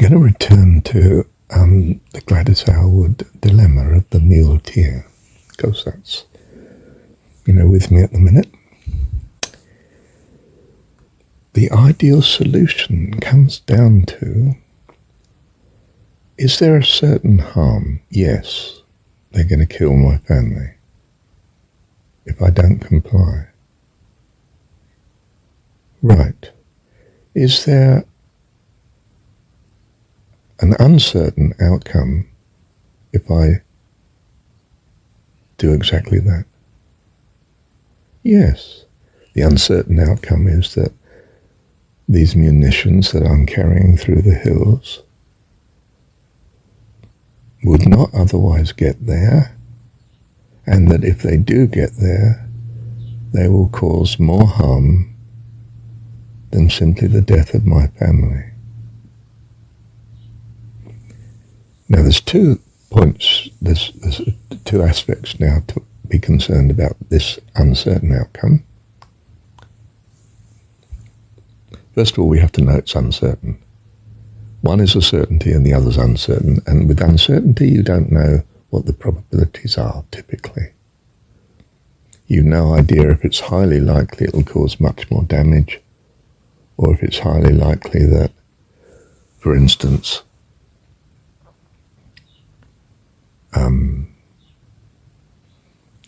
going to return to the Gladys Aylward dilemma of the myoolteer, because that's, with me at the minute. The ideal solution comes down to, is there a certain harm? Yes, they're going to kill my family if I don't comply. Right. Is there an uncertain outcome if I do exactly that? Yes. The uncertain outcome is that these munitions that I'm carrying through the hills would not otherwise get there, and that if they do get there, they will cause more harm than simply the death of my family. Now there's 2 points, there's 2 aspects now to be concerned about this uncertain outcome. First of all, we have to know it's uncertain. One is a certainty and the other's uncertain, and with uncertainty you don't know what the probabilities are typically. You've no idea if it's highly likely it'll cause much more damage, or if it's highly likely that, for instance,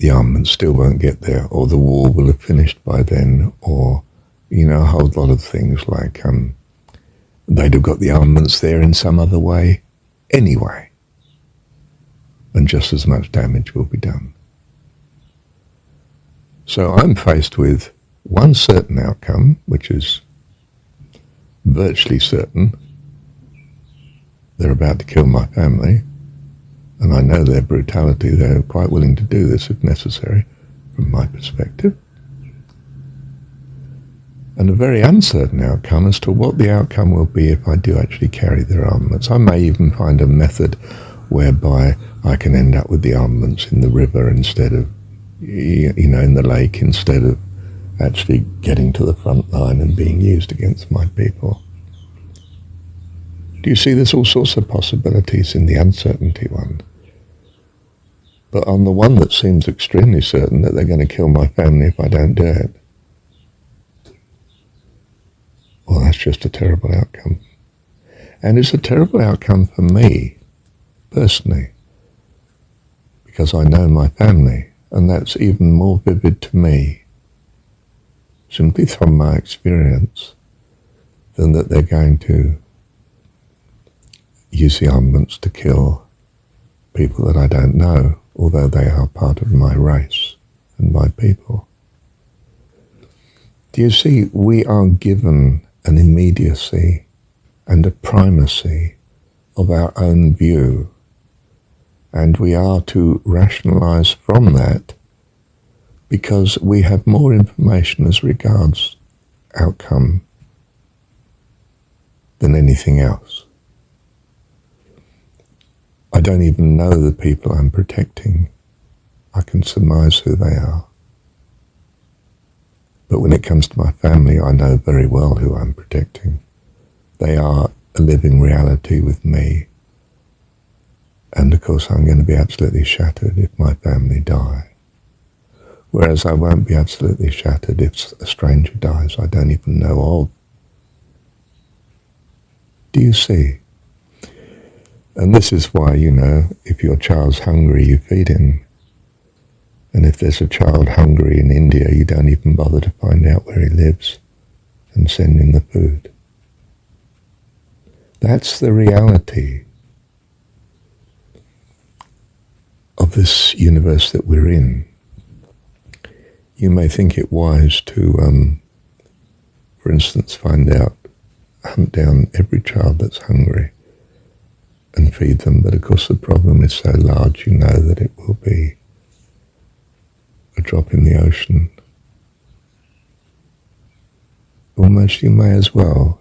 the armaments still won't get there, or the war will have finished by then, or, a whole lot of things like they'd have got the armaments there in some other way anyway, and just as much damage will be done. So I'm faced with one certain outcome, which is virtually certain. They're about to kill my family, and I know their brutality. They're quite willing to do this if necessary, from my perspective. And a very uncertain outcome as to what the outcome will be if I do actually carry their armaments. I may even find a method whereby I can end up with the armaments in the river instead of, in the lake, instead of actually getting to the front line and being used against my people. Do you see there's all sorts of possibilities in the uncertainty one? But on the one that seems extremely certain, that they're going to kill my family if I don't do it, well, that's just a terrible outcome. And it's a terrible outcome for me, personally, because I know my family, and that's even more vivid to me, simply from my experience, than that they're going to use the armaments to kill people that I don't know, although they are part of my race and my people. Do you see, we are given an immediacy and a primacy of our own view, and we are to rationalize from that because we have more information as regards outcome than anything else. I don't even know the people I'm protecting. I can surmise who they are. But when it comes to my family, I know very well who I'm protecting. They are a living reality with me. And of course I'm going to be absolutely shattered if my family die. Whereas I won't be absolutely shattered if a stranger dies I don't even know of. Do you see? And this is why, if your child's hungry, you feed him. And if there's a child hungry in India, you don't even bother to find out where he lives and send him the food. That's the reality of this universe that we're in. You may think it wise to, for instance, hunt down every child that's hungry and feed them, but of course the problem is so large, that it will be a drop in the ocean. Almost you may as well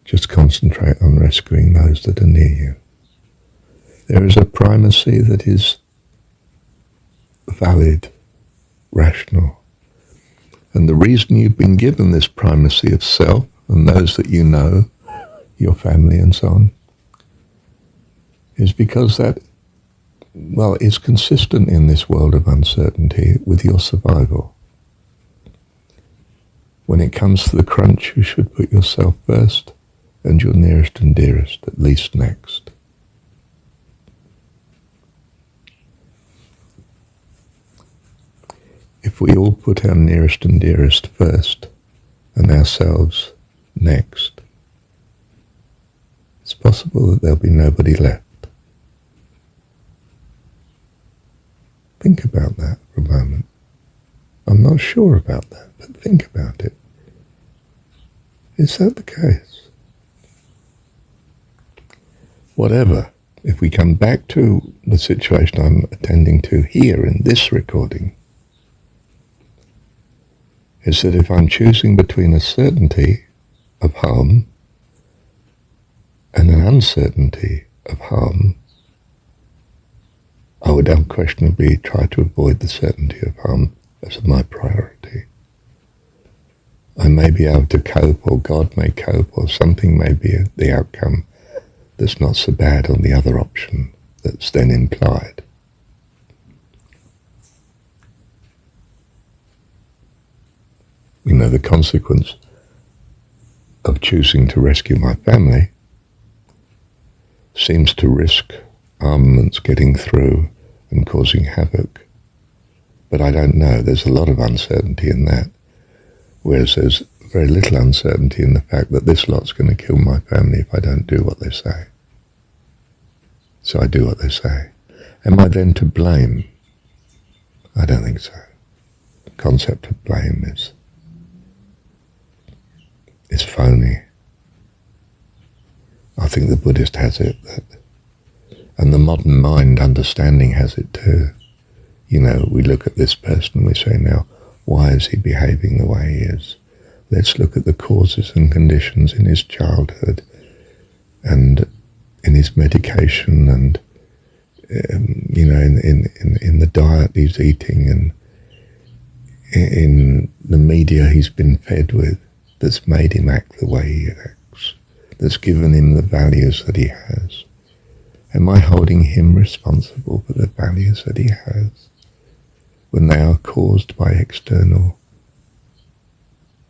just concentrate on rescuing those that are near you. There is a primacy that is valid, rational. And the reason you've been given this primacy of self and those that you know your family and so on, is because that, well, is consistent in this world of uncertainty with your survival. When it comes to the crunch, you should put yourself first and your nearest and dearest at least next. If we all put our nearest and dearest first and ourselves next, it's possible that there'll be nobody left. Think about that for a moment. I'm not sure about that, but think about it. Is that the case? Whatever, if we come back to the situation I'm attending to here in this recording, is that if I'm choosing between a certainty of harm and an uncertainty of harm, I would unquestionably try to avoid the certainty of harm as my priority. I may be able to cope, or God may cope, or something may be the outcome that's not so bad on the other option that's then implied. You know, the consequence of choosing to rescue my family seems to risk armaments getting through and causing havoc. But I don't know. There's a lot of uncertainty in that, whereas there's very little uncertainty in the fact that this lot's going to kill my family if I don't do what they say. So I do what they say. Am I then to blame? I don't think so. The concept of blame is phony. I think the Buddhist has it, and the modern mind understanding has it too. You know, we look at this person and we say, now, why is he behaving the way he is? Let's look at the causes and conditions in his childhood and in his medication and, you know, in the diet he's eating and in the media he's been fed with that's made him act the way he acts, that's given him the values that he has. Am I holding him responsible for the values that he has when they are caused by external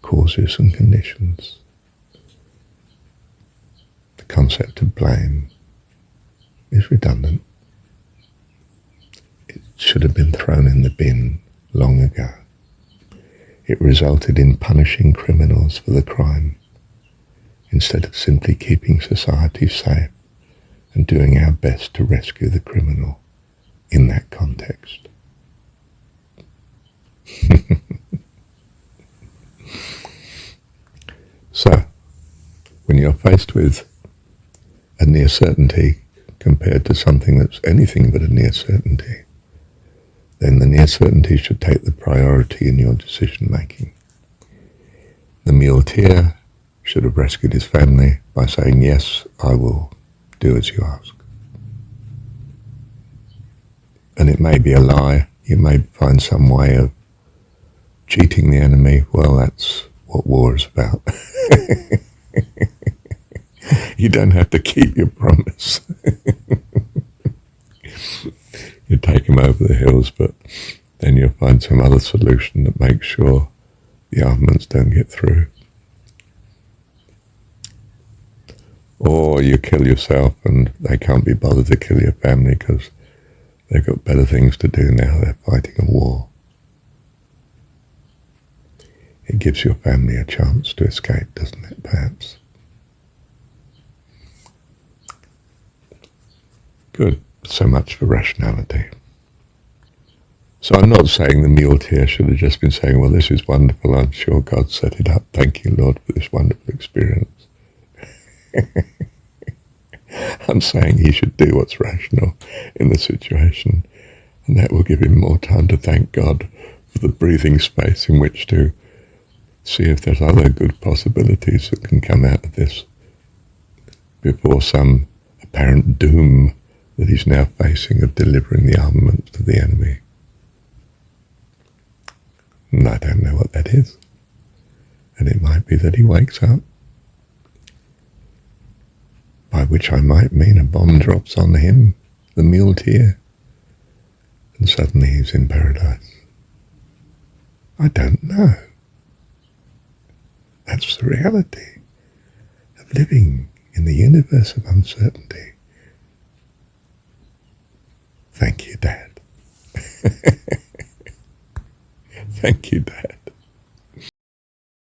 causes and conditions? The concept of blame is redundant. It should have been thrown in the bin long ago. It resulted in punishing criminals for the crime instead of simply keeping society safe and doing our best to rescue the criminal in that context. So, when you're faced with a near certainty compared to something that's anything but a near certainty, then the near certainty should take the priority in your decision making. The myoolteer should have rescued his family by saying, yes, I will do as you ask. And it may be a lie. You may find some way of cheating the enemy. Well, that's what war is about. You don't have to keep your promise. You take them over the hills, but then you'll find some other solution that makes sure the armaments don't get through. Or you kill yourself and they can't be bothered to kill your family because they've got better things to do now. They're fighting a war. It gives your family a chance to escape, doesn't it, perhaps? Good. So much for rationality. So I'm not saying the myoolteer should have just been saying, well, this is wonderful, I'm sure God set it up. Thank you, Lord, for this wonderful experience. I'm saying he should do what's rational in the situation, and that will give him more time to thank God for the breathing space in which to see if there's other good possibilities that can come out of this before some apparent doom that he's now facing of delivering the armaments to the enemy. And I don't know what that is. And it might be that he wakes up by which I might mean a bomb drops on him, the myoolteer, and suddenly he's in paradise. I don't know. That's the reality of living in the universe of uncertainty. Thank you, Dad. Thank you, Dad.